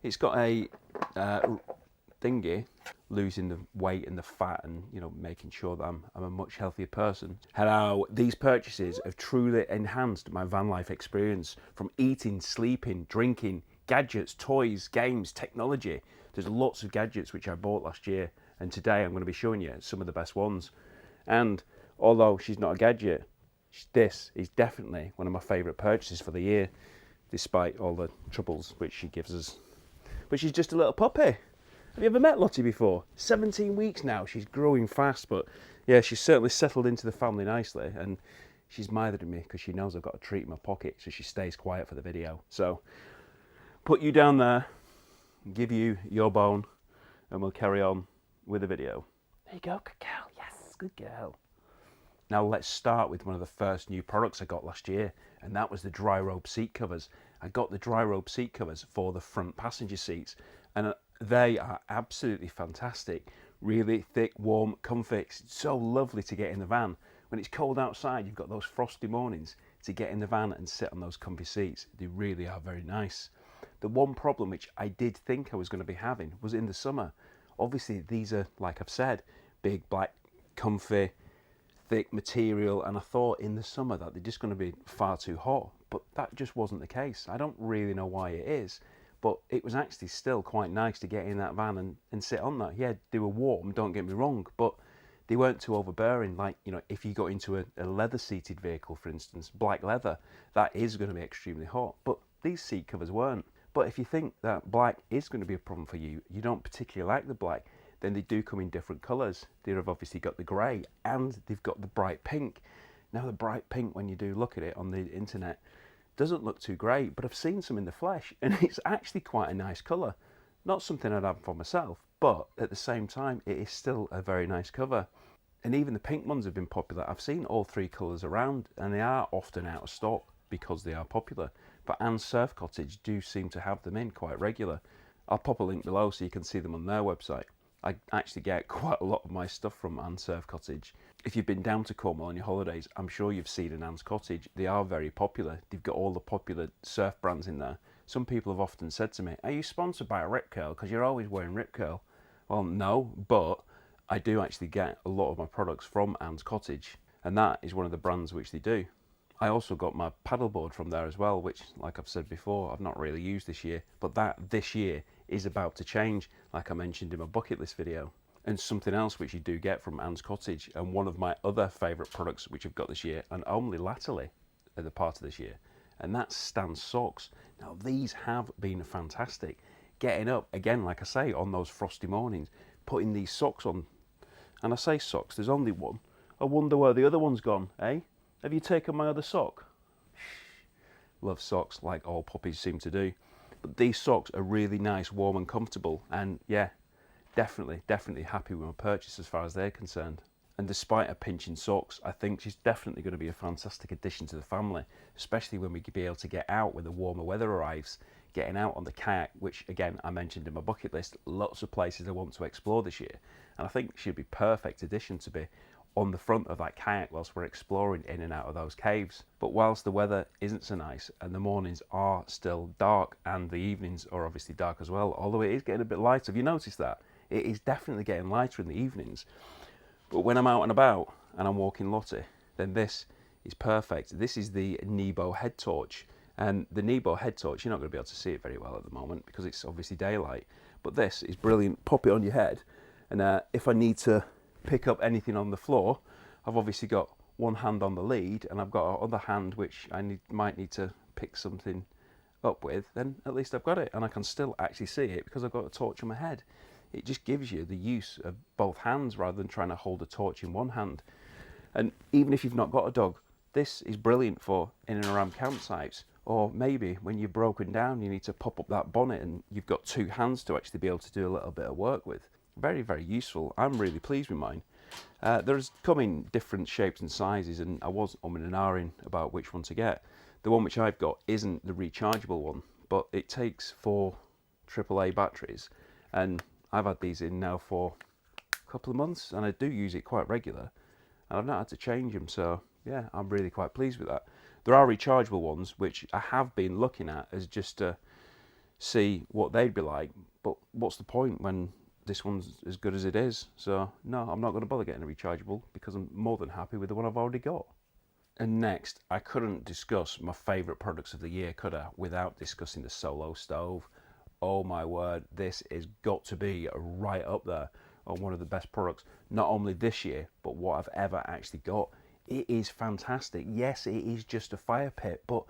It's got a thingy, losing the weight and the fat, and you know, making sure that I'm a much healthier person. Hello, these purchases have truly enhanced my van life experience, from eating, sleeping, drinking, gadgets, toys, games, technology. There's lots of gadgets which I bought last year, and today I'm going to be showing you some of the best ones. And although she's not a gadget, this is definitely one of my favourite purchases for the year, despite all the troubles which she gives us. But she's just a little puppy. Have you ever met Lottie before? 17 weeks now. She's growing fast, but yeah, she's certainly settled into the family nicely, and she's mothering me because she knows I've got a treat in my pocket, so she stays quiet for the video. So put you down there, give you your bone, and we'll carry on with the video. There you go, good girl. Yes, good girl. Now let's start with one of the first new products I got last year, and that was the dry robe seat covers. I got the dry robe seat covers for the front passenger seats, and they are absolutely fantastic. Really thick, warm, comfy. It's so lovely to get in the van. When it's cold outside, you've got those frosty mornings to get in the van and sit on those comfy seats. They really are very nice. The one problem which I did think I was going to be having was in the summer. Obviously, these are, like I've said, big, black, comfy, thick material, and I thought in the summer that they're just going to be far too hot, but that just wasn't the case. I don't really know why it is, but it was actually still quite nice to get in that van and sit on that. Yeah, they were warm, don't get me wrong, but they weren't too overbearing. Like, you know, if you got into a leather seated vehicle, for instance, black leather, that is going to be extremely hot, but these seat covers weren't. But if you think that black is going to be a problem for you, you don't particularly like the black, then they do come in different colours. They've obviously got the grey, and they've got the bright pink. Now the bright pink, when you do look at it on the internet, doesn't look too great, but I've seen some in the flesh, and it's actually quite a nice colour. Not something I'd have for myself, but at the same time, it is still a very nice cover. And even the pink ones have been popular. I've seen all three colours around, and they are often out of stock because they are popular. But Anne's Surf Cottage do seem to have them in quite regular. I'll pop a link below so you can see them on their website. I actually get quite a lot of my stuff from Anne's Surf Cottage. If you've been down to Cornwall on your holidays, I'm sure you've seen an Anne's Cottage. They are very popular. They've got all the popular surf brands in there. Some people have often said to me, are you sponsored by a Rip Curl? Because you're always wearing Rip Curl. Well, no, but I do actually get a lot of my products from Anne's Cottage, and that is one of the brands which they do. I also got my paddleboard from there as well, which, like I've said before, I've not really used this year, but that this year is about to change, like I mentioned in my bucket list video. And something else which you do get from Anne's Cottage, and one of my other favourite products which I've got this year, and only latterly at the part of this year, and that's Stan socks. Now these have been fantastic. Getting up, again, like I say, on those frosty mornings, putting these socks on, and I say socks, there's only one. I wonder where the other one's gone, eh? Have you taken my other sock? Love socks, like all puppies seem to do. But these socks are really nice, warm and comfortable, and yeah, definitely happy with my purchase as far as they're concerned. And despite her pinching socks, I think she's definitely going to be a fantastic addition to the family, especially when we be able to get out when the warmer weather arrives, getting out on the kayak, which again I mentioned in my bucket list, lots of places I want to explore this year, and I think she'd be perfect addition to be on the front of that kayak whilst we're exploring in and out of those caves. But whilst the weather isn't so nice and the mornings are still dark and the evenings are obviously dark as well, although it is getting a bit lighter, have you noticed that? It is definitely getting lighter in the evenings. But when I'm out and about and I'm walking Lottie, then this is perfect. This is the Nebo head torch, and the Nebo head torch, you're not going to be able to see it very well at the moment because it's obviously daylight, but this is brilliant. Pop it on your head, and if I need to pick up anything on the floor, I've obviously got one hand on the lead and I've got another hand which might need to pick something up with, then at least I've got it and I can still actually see it because I've got a torch on my head. It just gives you the use of both hands rather than trying to hold a torch in one hand. And even if you've not got a dog, this is brilliant for in and around campsites, or maybe when you're broken down you need to pop up that bonnet and you've got two hands to actually be able to do a little bit of work with. Very useful. I'm really pleased with mine. There's come in different shapes and sizes, and I was umming and ahhing about which one to get. The one which I've got isn't the rechargeable one, but it takes 4 AAA batteries, and I've had these in now for a couple of months, and I do use it quite regular, and I've not had to change them, so yeah, I'm really quite pleased with that. There are rechargeable ones which I have been looking at as just a see what they'd be like. But what's the point when this one's as good as it is? So no, I'm not going to bother getting a rechargeable because I'm more than happy with the one I've already got. And next, I couldn't discuss my favourite products of the year, could I, without discussing the Solo stove. Oh my word, this has got to be right up there on one of the best products, not only this year, but what I've ever actually got. It is fantastic. Yes, it is just a fire pit, but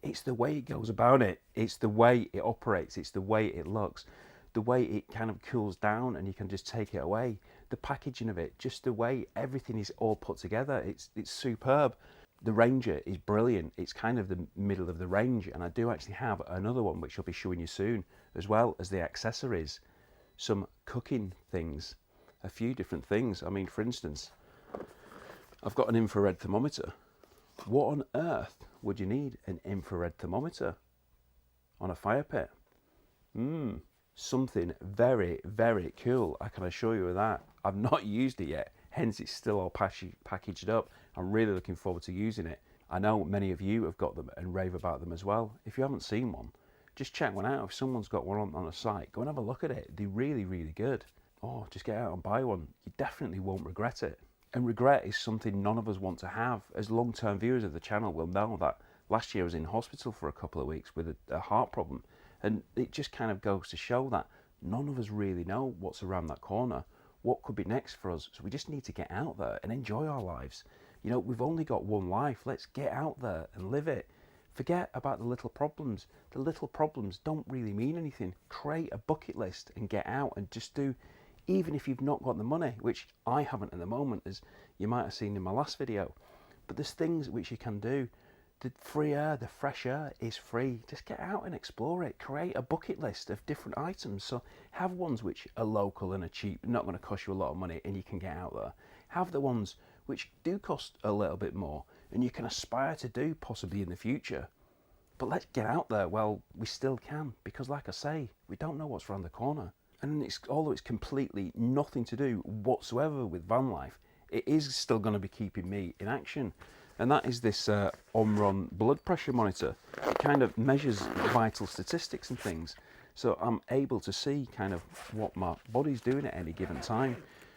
it's the way it goes about it. It's the way it operates. It's the way it looks. The way it kind of cools down and you can just take it away. The packaging of it, just the way everything is all put together. It's superb. The Ranger is brilliant. It's kind of the middle of the range, and I do actually have another one which I'll be showing you soon, as well as the accessories, some cooking things, a few different things. I mean, for instance, I've got an infrared thermometer. What on earth would you need an infrared thermometer on a fire pit? Something very, very cool, I can assure you of that. I've not used it yet, hence it's still all packaged up. I'm really looking forward to using it. I know many of you have got them and rave about them as well. If you haven't seen one, just check one out. If someone's got one on a site, go and have a look at it. They're really, really good. Oh, just get out and buy one. You definitely won't regret it. And regret is something none of us want to have. As long-term viewers of the channel will know that last year I was in hospital for a couple of weeks with a heart problem. And it just kind of goes to show that none of us really know what's around that corner, what could be next for us. So we just need to get out there and enjoy our lives. You know, we've only got one life. Let's get out there and live it. Forget about the little problems. The little problems don't really mean anything. Create a bucket list and get out and just do, even if you've not got the money, which I haven't at the moment, as you might have seen in my last video. But there's things which you can do. The free air, the fresh air is free. Just get out and explore it. Create a bucket list of different items. So have ones which are local and are cheap, not going to cost you a lot of money, and you can get out there. Have the ones which do cost a little bit more and you can aspire to do possibly in the future. But let's get out there while we still can, because like I say, we don't know what's around the corner. And although it's completely nothing to do whatsoever with van life, it is still going to be keeping me in action. And that is this Omron blood pressure monitor. It kind of measures vital statistics and things. So I'm able to see kind of what my body's doing at any given time.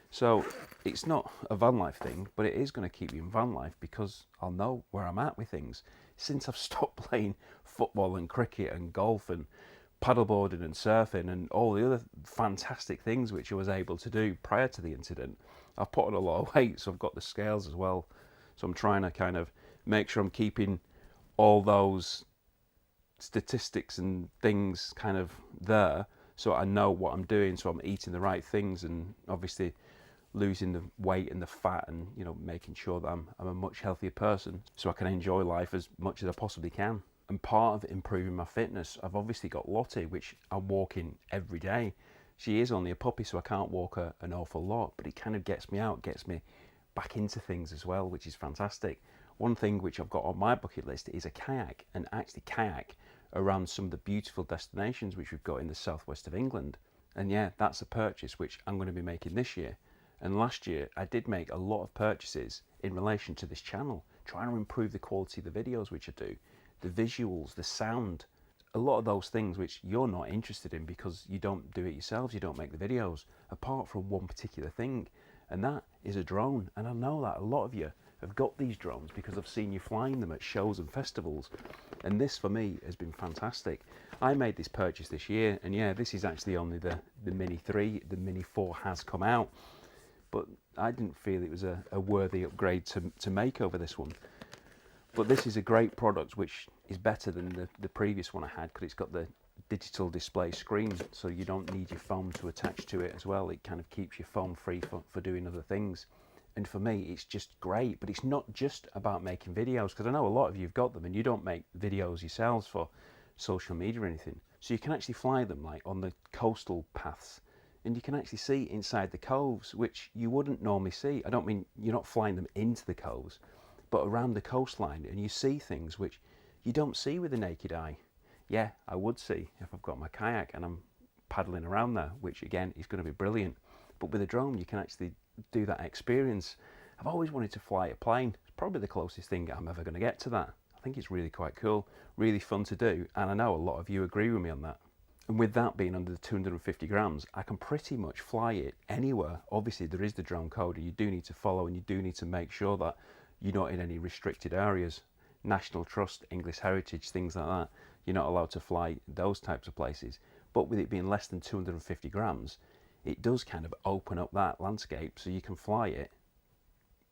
So it's not a van life thing, but it is going to keep me in van life because I'll know where I'm at with things. Since I've stopped playing football and cricket and golf and paddleboarding and surfing and all the other fantastic things which I was able to do prior to the incident, I've put on a lot of weight, so I've got the scales as well. So I'm trying to kind of make sure I'm keeping all those statistics and things kind of there, so I know what I'm doing, so I'm eating the right things, and obviously losing the weight and the fat, and you know, making sure that I'm a much healthier person so I can enjoy life as much as I possibly can. And part of improving my fitness, I've obviously got Lottie, which I'm walking every day. She is only a puppy, so I can't walk her an awful lot, but it kind of gets me out, gets me back into things as well, which is fantastic. One thing which I've got on my bucket list is a kayak, and actually kayak around some of the beautiful destinations which we've got in the southwest of England. And yeah, that's a purchase which I'm going to be making this year. And last year I did make a lot of purchases in relation to this channel, trying to improve the quality of the videos which I do, the visuals, the sound, a lot of those things which you're not interested in because you don't do it yourselves, you don't make the videos, apart from one particular thing, and that is a drone. And I know that a lot of you have got these drones because I've seen you flying them at shows and festivals, and this for me has been fantastic. I made this purchase this year, and yeah, this is actually only the Mini 3, the Mini 4 has come out, but I didn't feel it was a worthy upgrade to make over this one. But this is a great product which is better than the previous one I had, because it's got the digital display screen, so you don't need your phone to attach to it as well. It kind of keeps your phone free for doing other things. And for me, it's just great. But it's not just about making videos, because I know a lot of you have got them and you don't make videos yourselves for social media or anything. So you can actually fly them like on the coastal paths, and you can actually see inside the coves, which you wouldn't normally see. I don't mean you're not flying them into the coves, but around the coastline, and you see things which you don't see with the naked eye. Yeah, I would see if I've got my kayak and I'm paddling around there, which again is going to be brilliant. But with a drone, you can actually do that experience. I've always wanted to fly a plane. It's probably the closest thing I'm ever going to get to that. I think it's really quite cool, really fun to do, and I know a lot of you agree with me on that. And with that being under the 250 grams, I can pretty much fly it anywhere. Obviously, there is the drone code, and you do need to follow, and you do need to make sure that you're not in any restricted areas. National Trust, English Heritage, things like that. You're not allowed to fly those types of places. But with it being less than 250 grams, it does kind of open up that landscape so you can fly it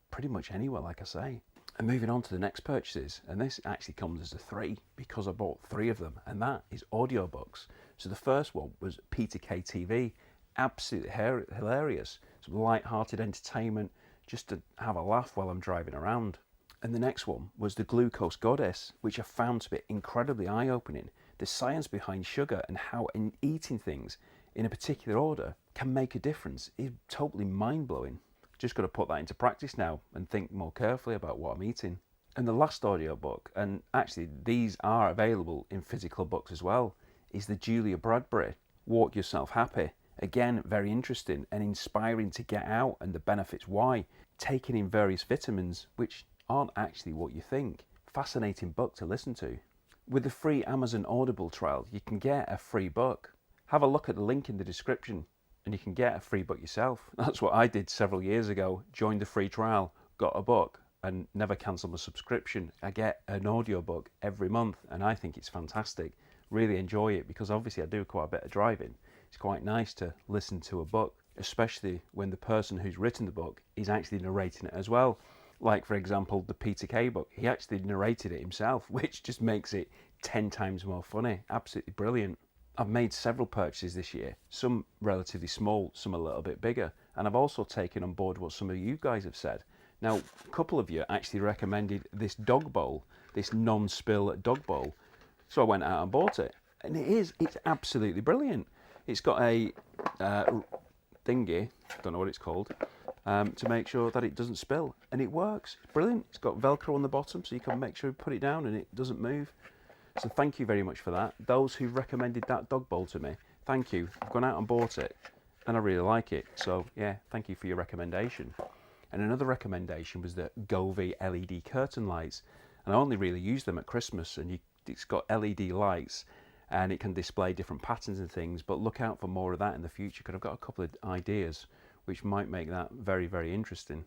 pretty much anywhere, like I say. And moving on to the next purchases, and this actually comes as a 3 because I bought 3 of them, and that is audiobooks. So the first one was Peter K TV, absolutely hilarious, some light-hearted entertainment, just to have a laugh while I'm driving around. And the next one was the Glucose Goddess, which I found to be incredibly eye-opening. The science behind sugar and how eating things in a particular order can make a difference is totally mind-blowing. Just got to put that into practice now and think more carefully about what I'm eating. And the last audiobook, and actually these are available in physical books as well, is the Julia Bradbury, Walk Yourself Happy. Again, very interesting and inspiring to get out and the benefits why. Taking in various vitamins, which aren't actually what you think. Fascinating book to listen to. With the free Amazon Audible trial, you can get a free book. Have a look at the link in the description and you can get a free book yourself. That's what I did several years ago. Joined the free trial, got a book, and never cancelled my subscription. I get an audiobook every month, and I think it's fantastic. Really enjoy it because obviously I do quite a bit of driving. It's quite nice to listen to a book, especially when the person who's written the book is actually narrating it as well. Like, for example, the Peter K book. He actually narrated it himself, which just makes it 10 times more funny. Absolutely brilliant. I've made several purchases this year, some relatively small, some a little bit bigger, and I've also taken on board what some of you guys have said. Now, a couple of you actually recommended this dog bowl, this non-spill dog bowl, so I went out and bought it, and it's absolutely brilliant. It's got a thingy, don't know what it's called, to make sure that it doesn't spill, and it works. It's brilliant. It's got Velcro on the bottom, so you can make sure you put it down and it doesn't move. So thank you very much for that. Those who recommended that dog bowl to me, thank you. I've gone out and bought it and I really like it. So yeah, thank you for your recommendation. And another recommendation was the Govee LED curtain lights. And I only really use them at Christmas, and it's got LED lights and it can display different patterns and things, but look out for more of that in the future because I've got a couple of ideas which might make that very, very interesting.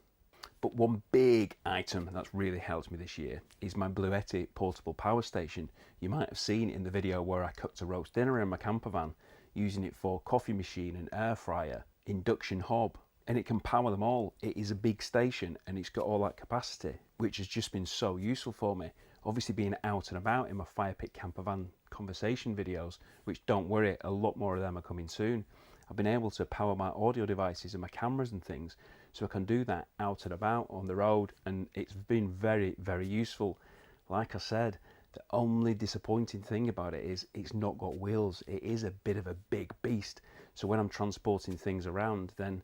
But one big item that's really helped me this year is my Bluetti portable power station. You might have seen in the video where I cooked a roast dinner in my campervan, using it for coffee machine and air fryer, induction hob, and it can power them all. It is a big station and it's got all that capacity, which has just been so useful for me. Obviously being out and about in my fire pit campervan conversation videos, which don't worry, a lot more of them are coming soon. I've been able to power my audio devices and my cameras and things, so I can do that out and about on the road, and it's been very, very useful. Like I said, the only disappointing thing about it is it's not got wheels. It is a bit of a big beast, so when I'm transporting things around, then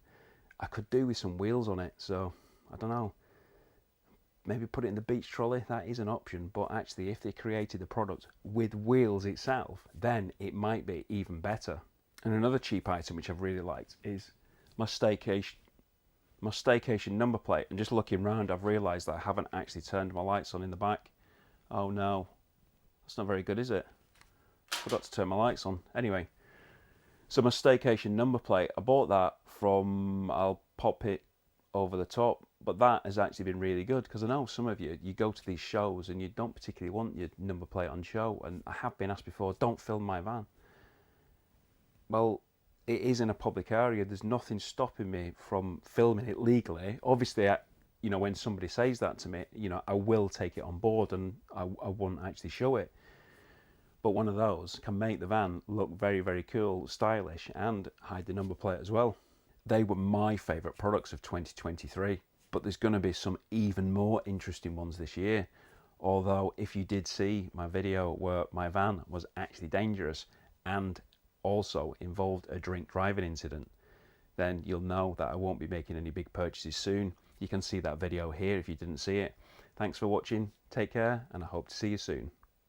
I could do with some wheels on it. So I don't know, maybe put it in the beach trolley. That is an option, but actually if they created the product with wheels itself, then it might be even better. And another cheap item which I've really liked is my Staycation number plate. And just looking around, I've realised that I haven't actually turned my lights on in the back. Oh no, that's not very good, is it? Forgot to turn my lights on. Anyway, so my Staycation number plate, I bought that from, I'll pop it over the top, but that has actually been really good because I know some of you go to these shows and you don't particularly want your number plate on show, and I have been asked before, don't film my van. Well, it is in a public area. There's nothing stopping me from filming it legally. Obviously, when somebody says that to me, I will take it on board and I won't actually show it. But one of those can make the van look very, very cool, stylish, and hide the number plate as well. They were my favourite products of 2023, but there's going to be some even more interesting ones this year. Although, if you did see my video where my van was actually dangerous and also involved a drink driving incident, then you'll know that I won't be making any big purchases soon. You can see that video here if you didn't see it. Thanks for watching, take care, and I hope to see you soon.